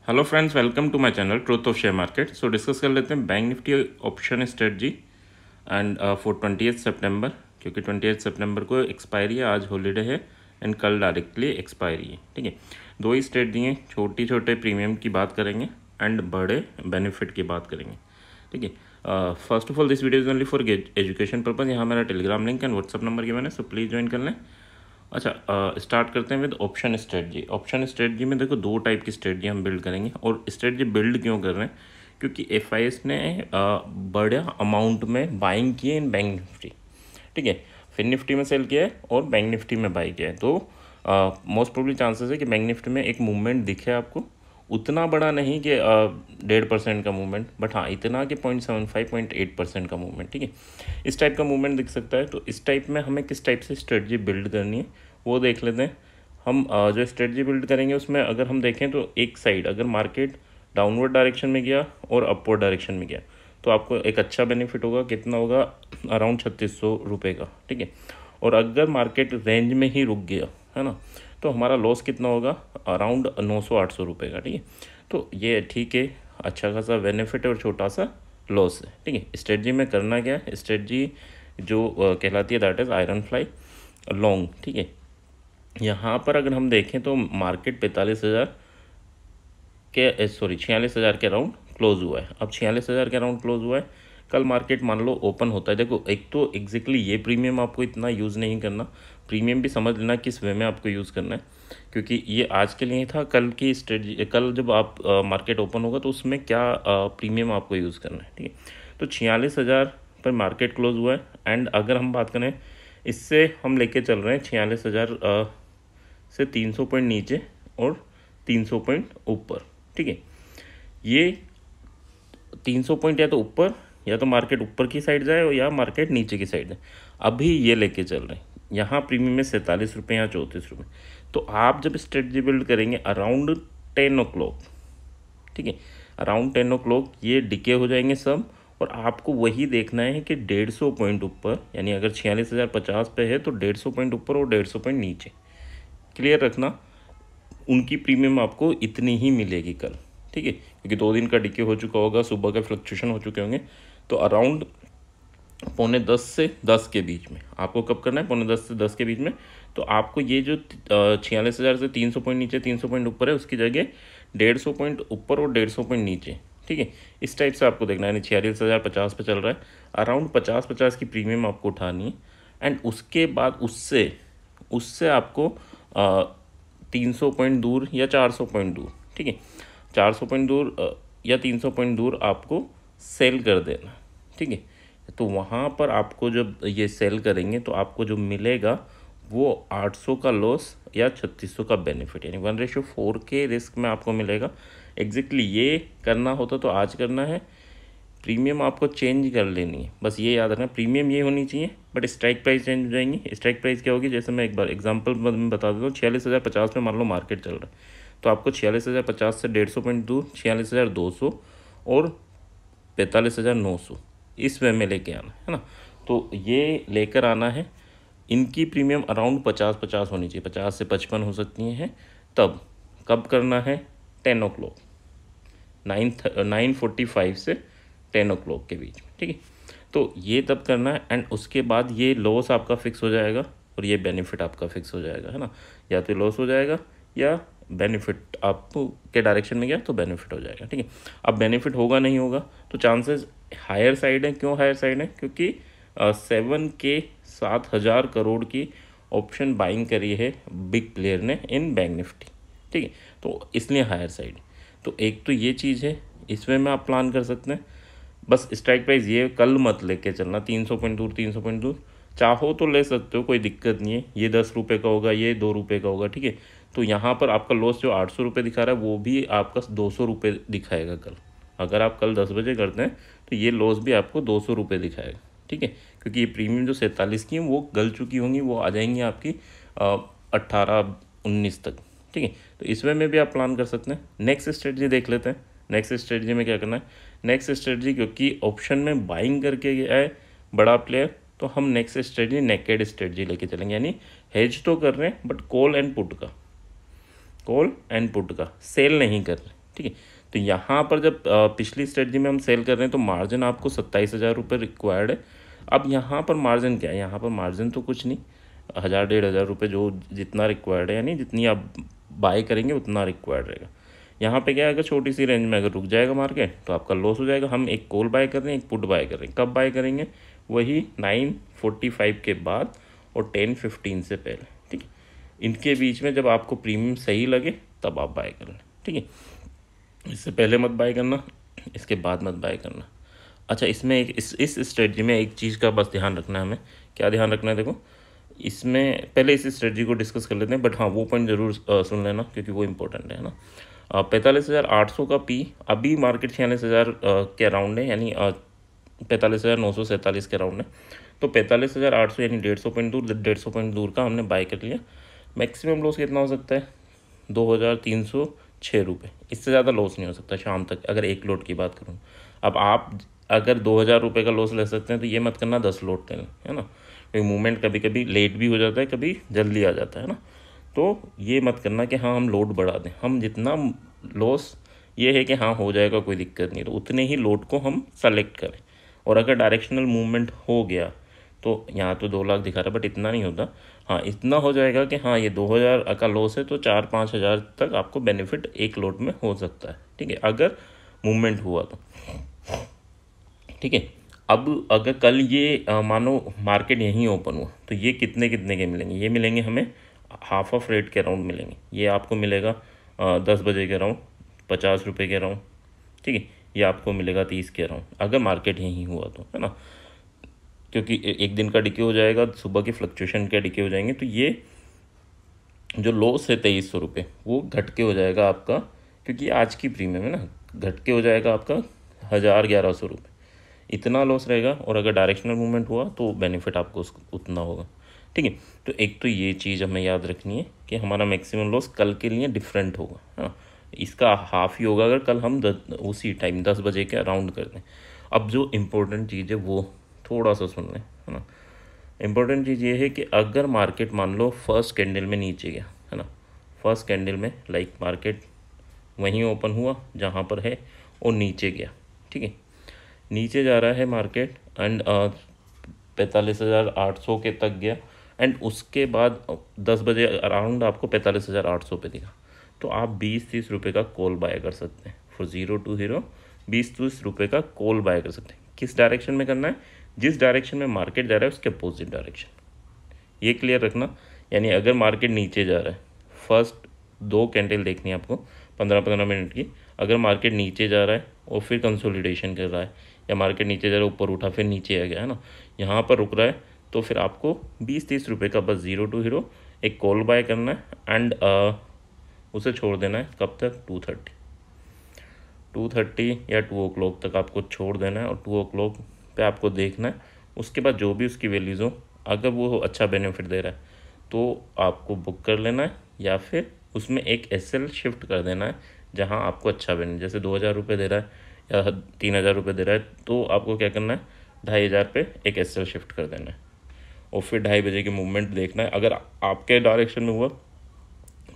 Hello friends, welcome to my channel truth of share market. So discuss कर लेते हैं Bank Nifty option strategy and for 28 सितंबर, क्योंकि 28 सितंबर को एक्सपायरी है, आज हॉलीडे है एंड कल डायरेक्टली एक्सपायरी है। ठीक है, दो ही स्ट्रेटजी हैं, छोटी छोटे प्रीमियम की बात करेंगे एंड बड़े बेनिफिट की बात करेंगे। ठीक है, first of all this video is only for education purpose. यहाँ मेरा Telegram link and WhatsApp number given है, सो प्लीज़ ज्वाइन कर लें। अच्छा, स्टार्ट करते हैं with option strategy. Option strategy में देखो दो टाइप की स्ट्रेटजी हम बिल्ड करेंगे। और स्ट्रेटजी बिल्ड क्यों कर रहे हैं? क्योंकि एफआईएस ने बड़ा अमाउंट में बाइंग किए इन बैंक निफ्टी। ठीक है, फिन निफ्टी में सेल किया है और बैंक निफ्टी में बाई किया है। तो मोस्ट प्रोबेबली चांसेस है कि बैंक निफ्टी में एक मूवमेंट दिखे आपको, उतना बड़ा नहीं कि 1.5% का मूवमेंट, बट हाँ इतना कि 0.75-0.8% का मूवमेंट। ठीक है, इस टाइप का मूवमेंट दिख सकता है। तो इस टाइप में हमें किस टाइप से स्ट्रेटजी बिल्ड करनी है वो देख लेते हैं। हम जो स्ट्रेटजी बिल्ड करेंगे उसमें अगर हम देखें तो एक साइड अगर मार्केट डाउनवर्ड डायरेक्शन में गया और अपवर्ड डायरेक्शन में गया तो आपको एक अच्छा बेनिफिट होगा। कितना होगा? अराउंड 3600 रुपये का। ठीक है, और अगर मार्केट रेंज में ही रुक गया है ना, तो हमारा लॉस कितना होगा? अराउंड 900-800 रुपये का। ठीक है, तो ये ठीक है, अच्छा खासा बेनिफिट है और छोटा सा लॉस है। ठीक है, स्ट्रेटजी में करना क्या है? स्ट्रेटजी जो कहलाती है that is iron fly long. ठीक है, यहाँ पर अगर हम देखें तो मार्केट 46,000 के अराउंड क्लोज हुआ है। अब 46,000 के अराउंड क्लोज हुआ है। कल मार्केट मान लो ओपन होता है, देखो एक तो एग्जैक्टली ये प्रीमियम आपको इतना यूज़ नहीं करना, प्रीमियम भी समझ लेना किस वे में आपको यूज़ करना है, क्योंकि ये आज के लिए था। कल की स्ट्रेटजी, कल जब आप मार्केट ओपन होगा तो उसमें क्या प्रीमियम आपको यूज़ करना है। ठीक है, तो 46,000 पर मार्केट क्लोज हुआ है। एंड अगर हम बात करें, इससे हम लेके चल रहे हैं 46,000 से 300 पॉइंट नीचे और 300 पॉइंट ऊपर। ठीक है, ये 300 पॉइंट या तो ऊपर, या तो मार्केट ऊपर की साइड जाए या मार्केट नीचे की साइड जाए, अभी ये लेके चल रहे हैं। यहाँ प्रीमियम में 47 रुपये, यहाँ 34 रुपये। तो आप जब स्ट्रेटजी बिल्ड करेंगे अराउंड 10 ओ क्लॉक, ठीक है, अराउंड 10 ओ क्लॉक ये डिके हो जाएंगे सब, और आपको वही देखना है कि 150 पॉइंट ऊपर, यानी अगर 46,050 पे है तो 150 पॉइंट ऊपर और 150 पॉइंट नीचे। क्लियर रखना, उनकी प्रीमियम आपको इतनी ही मिलेगी कल। ठीक है, क्योंकि 2 दिन का डिके हो चुका होगा, सुबह के फ्लक्चुएशन हो चुके होंगे। तो अराउंड 9:45 से 10 के बीच में आपको कब करना है? 9:45 से 10 के बीच में। तो आपको ये जो 46,000 से 300 पॉइंट नीचे 300 पॉइंट ऊपर है, उसकी जगह 150 पॉइंट ऊपर और 150 पॉइंट नीचे। ठीक है, इस टाइप से आपको देखना है। यानी 46,050 पे चल रहा है, अराउंड 50-50 की प्रीमियम आपको उठानी है। एंड उसके बाद उससे उससे आपको 300 पॉइंट दूर या 400 पॉइंट दूर, ठीक है, 400 पॉइंट दूर या 300 पॉइंट दूर आपको सेल कर देना। ठीक है, तो वहाँ पर आपको जब ये सेल करेंगे तो आपको जो मिलेगा वो 800 का लॉस या 3600 का बेनिफिट, यानी 1:4 के रिस्क में आपको मिलेगा। एग्जैक्टली ये करना होता तो आज करना है। प्रीमियम आपको चेंज कर लेनी है, बस ये याद रखना, प्रीमियम ये होनी चाहिए बट स्ट्राइक प्राइस चेंज हो जाएंगी। स्ट्राइक प्राइस क्या होगी? जैसे मैं एक बार एग्जांपल में बता देता हूँ, 46,050 में मान लो मार्केट चल रहा है, तो आपको 46,050 से 150 पॉइंट दूर 46,200 और 45,900 इस वे में लेके आना है ना। तो ये लेकर आना है। इनकी प्रीमियम अराउंड 50-50 होनी चाहिए, 50 से 55 हो सकती हैं। तब कब करना है? 10 ओ क्लॉक, 9:45 से 10 ओ क्लॉक के बीच में। ठीक है, तो ये तब करना है। एंड उसके बाद ये लॉस आपका फिक्स हो जाएगा और ये बेनिफिट आपका फिक्स हो जाएगा, है ना। या तो लॉस हो जाएगा या बेनिफिट आपको के डायरेक्शन में गया तो बेनिफिट हो जाएगा। ठीक है, अब बेनिफिट होगा नहीं होगा तो चांसेस हायर साइड है। क्यों हायर साइड है? क्योंकि 7,000 करोड़ की ऑप्शन बाइंग करी है बिग प्लेयर ने इन बैंक निफ्टी। ठीक है, तो इसलिए हायर साइड। तो एक तो ये चीज़ है, इसमें में आप प्लान कर सकते हैं। बस स्ट्राइक प्राइस ये कल मत लेके चलना 300 पॉइंट दूर, 300 पॉइंट दूर। चाहो तो ले सकते हो, कोई दिक्कत नहीं है। ये 10 रुपये का होगा, ये 2 रुपये का होगा। ठीक है, तो यहाँ पर आपका लॉस जो 800 रुपये दिखा रहा है वो भी आपका 200 रुपये दिखाएगा कल। अगर आप कल 10 बजे करते हैं तो ये लॉस भी आपको 200 रुपये दिखाएगा। ठीक है, क्योंकि ये प्रीमियम जो 47 की हैं वो गल चुकी होंगी, वो आ जाएंगी आपकी 18-19 तक। ठीक है, तो इस वे में भी आप प्लान कर सकते हैं। नेक्स्ट स्ट्रेटजी देख लेते हैं। नेक्स्ट स्ट्रेटजी में क्या करना है? नेक्स्ट स्ट्रेटजी, क्योंकि ऑप्शन में बाइंग करके गया है बड़ा प्लेयर, तो हम नेक्स्ट स्ट्रेटजी नेकेड स्ट्रेटजी लेके चलेंगे। यानी हेज तो कर रहे हैं बट कॉल एंड पुट का सेल नहीं कर रहे। ठीक है। तो यहाँ पर जब पिछली स्ट्रेटजी में हम सेल कर रहे हैं तो मार्जिन आपको 27,000 रुपये रिक्वायर्ड है। अब यहाँ पर मार्जिन क्या है, यहाँ पर मार्जिन तो कुछ नहीं, 1,000-1,500 रुपये जो जितना रिक्वायर्ड है, यानी जितनी आप बाय करेंगे उतना रिक्वायर्ड रहेगा। यहाँ पे क्या है, अगर छोटी सी रेंज में अगर रुक जाएगा मार्केट तो आपका लॉस हो जाएगा। हम एक कॉल बाय कर रहे हैं, एक पुट बाय कर रहे हैं। कब बाय करेंगे, वही 9:45 के बाद और 10:15 से पहले, ठीक है। इनके बीच में जब आपको प्रीमियम सही लगे तब आप बाय कर लें, ठीक है। इससे पहले मत बाय करना, इसके बाद मत बाय करना। अच्छा, इसमें एक इस स्ट्रेटजी में एक चीज़ का बस ध्यान रखना है हमें। क्या ध्यान रखना है, देखो इसमें पहले इस स्ट्रेटजी को डिस्कस कर लेते हैं, बट हाँ वो पॉइंट ज़रूर सुन लेना क्योंकि वो इम्पोर्टेंट है ना। 45,800 का पी अभी मार्केट 46,000 के अराउंड है, यानी 45,947 के अराउंड है। तो 45,800 यानी 150 पॉइंट दूर का हमने बाय कर लिया। मैक्सिमम लॉस कितना हो सकता है, 2,306 रुपये। इससे ज़्यादा लॉस नहीं हो सकता शाम तक, अगर एक लोट की बात करूँ। अब आप अगर 2,000 रुपये का लॉस ले सकते हैं तो ये मत करना 10 लोट ले लें, है ना, क्योंकि मूवमेंट कभी कभी लेट भी हो जाता है, कभी जल्दी आ जाता है ना। तो ये मत करना कि हाँ हम लोड बढ़ा दें। हम जितना लॉस ये है कि हाँ हो जाएगा कोई दिक्कत नहीं, तो उतने ही लोड को हम सेलेक्ट करें। और अगर डायरेक्शनल मूवमेंट हो गया तो यहाँ तो 2 लाख दिखा रहा है, बट इतना नहीं होता। हाँ इतना हो जाएगा कि हाँ ये 2,000 का लॉस है तो 4-5 हज़ार तक आपको बेनिफिट एक लोट में हो सकता है, ठीक है, अगर मूवमेंट हुआ तो, ठीक है। अब अगर कल ये मानो मार्केट यहीं ओपन हुआ तो ये कितने कितने के मिलेंगे, ये मिलेंगे हमें हाफ ऑफ रेट के अराउंड मिलेंगे। ये आपको मिलेगा 10 बजे के अराउंड 50 रुपये के अराउंड, ठीक है। ये आपको मिलेगा 30 के अराउंड अगर मार्केट यहीं हुआ तो, है ना, क्योंकि एक दिन का डिके हो जाएगा, सुबह की फ्लक्चुएशन के डिके हो जाएंगे। तो ये जो लॉस है 2,300 रुपये वो घट के हो जाएगा आपका, क्योंकि आज की प्रीमियम है ना, घट के हो जाएगा आपका 1,1100 रुपये। इतना लॉस रहेगा। और अगर डायरेक्शनल मूवमेंट हुआ तो बेनिफिट आपको उतना होगा, ठीक है। तो एक तो ये चीज़ हमें याद रखनी है कि हमारा मैक्सिमम लॉस कल के लिए डिफरेंट होगा, हाँ इसका हाफ ही होगा अगर कल हम उसी टाइम 10 बजे के अराउंड कर दें। अब जो इम्पोर्टेंट चीज़ है वो थोड़ा सा सुन लें, है ना। इम्पोर्टेंट चीज़ ये है कि अगर मार्केट मान लो फर्स्ट कैंडल में नीचे गया, है ना, फर्स्ट कैंडल में लाइक मार्केट वहीं ओपन हुआ जहाँ पर है और नीचे गया, ठीक है, नीचे जा रहा है मार्केट एंड 45,800 के तक गया एंड उसके बाद 10 बजे अराउंड आपको 45,800 पे दिखा, तो आप 20-30 रुपये का कॉल बाय कर सकते हैं। फॉर 0 to हीरो 20-30 रुपये का कॉल बाय कर सकते हैं। किस डायरेक्शन में करना है, जिस डायरेक्शन में मार्केट जा रहा है उसके अपोजिट डायरेक्शन, ये क्लियर रखना। यानी अगर मार्केट नीचे जा रहा है, फर्स्ट 2 कैंडल देखनी है आपको 15-15 मिनट की। अगर मार्केट नीचे जा रहा है और फिर कंसोलिडेशन कर रहा है, या मार्केट नीचे जा रहा है ऊपर उठा फिर नीचे आ गया, है ना, यहाँ पर रुक रहा है, तो फिर आपको 20-30 रुपये का बस 0 to हीरो एक कॉल बाय करना है एंड उसे छोड़ देना है। कब तक, 2:30 या 2 o'clock तक आपको छोड़ देना है। और 2 o'clock पे आपको देखना है, उसके बाद जो भी उसकी वैल्यूज़ हो, अगर वो अच्छा बेनिफिट दे रहा है तो आपको बुक कर लेना है, या फिर उसमें एक SL शिफ्ट कर देना है जहां आपको अच्छा बेनिफिट, जैसे 2,000 रुपये दे रहा है या 3,000 रुपये दे रहा है, तो आपको क्या करना है, 2,500 पे एक SL शिफ्ट कर देना है और फिर 2:30 बजे की मूवमेंट देखना है। अगर आपके डायरेक्शन में हुआ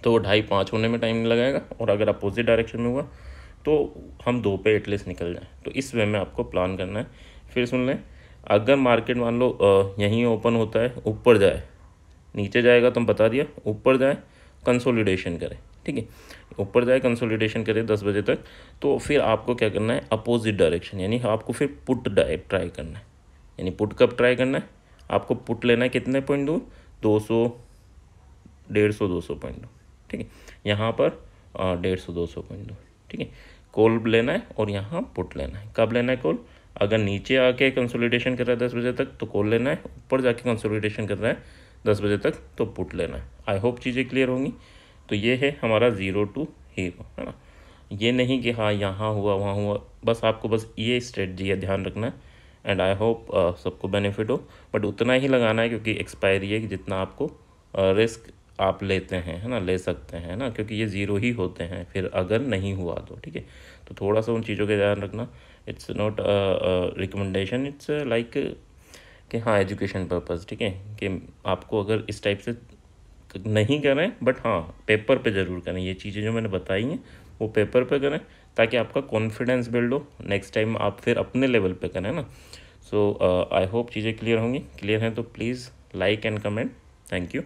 तो वो 2:30-5 होने में टाइम लगाएगा, और अगर अपोजिट डायरेक्शन में हुआ तो हम 2 पे एटलीस्ट निकल जाएं। तो इस वे में आपको प्लान करना है। फिर सुन लें, अगर मार्केट मान लो यहीं ओपन होता है, ऊपर जाए, नीचे जाएगा तो हम बता दिया, ऊपर जाए कंसोलिडेशन करें, ठीक है, ऊपर जाए कंसोलिडेशन करें 10 बजे तक, तो फिर आपको क्या करना है, अपोजिट डायरेक्शन, यानी आपको फिर पुट ट्राई करना है। यानी पुट कब ट्राई करना है, आपको पुट लेना है कितने पॉइंट दूर, 200, 150, 200 पॉइंट दूर, ठीक है, यहाँ पर 150, 200 पॉइंट दूर, ठीक है। कॉल लेना है और यहाँ पुट लेना है। कब लेना है कॉल, अगर नीचे आके कंसोलिडेशन कर रहा है 10 बजे तक तो कॉल लेना है, ऊपर जाके कंसोलिडेशन कर रहा है 10 बजे तक तो पुट लेना है। आई होप चीज़ें क्लियर होंगी। तो ये है हमारा 0 to हीरो, है ना। ये नहीं कि हाँ यहाँ हुआ वहाँ हुआ, बस आपको बस ये स्ट्रेटजी है ध्यान रखना है। एंड आई होप सबको बेनिफिट हो, बट उतना ही लगाना है क्योंकि एक्सपायरी है कि जितना आपको रिस्क आप लेते हैं, है ना, ले सकते हैं ना, क्योंकि ये 0 ही होते हैं फिर अगर नहीं हुआ तो, ठीक है। तो थोड़ा सा उन चीज़ों का ध्यान रखना। It's not recommendation, it's like कि हाँ एजुकेशन पर्पज़, ठीक है, कि आपको अगर इस टाइप से नहीं करें, बट हाँ पेपर पे ज़रूर करें। ये चीज़ें जो मैंने बताई हैं वो पेपर पे करें, ताकि आपका कॉन्फिडेंस बिल्ड हो, नेक्स्ट टाइम आप फिर अपने लेवल पे करें ना। सो आई होप चीज़ें क्लियर होंगी। क्लियर हैं तो please like and comment. Thank you.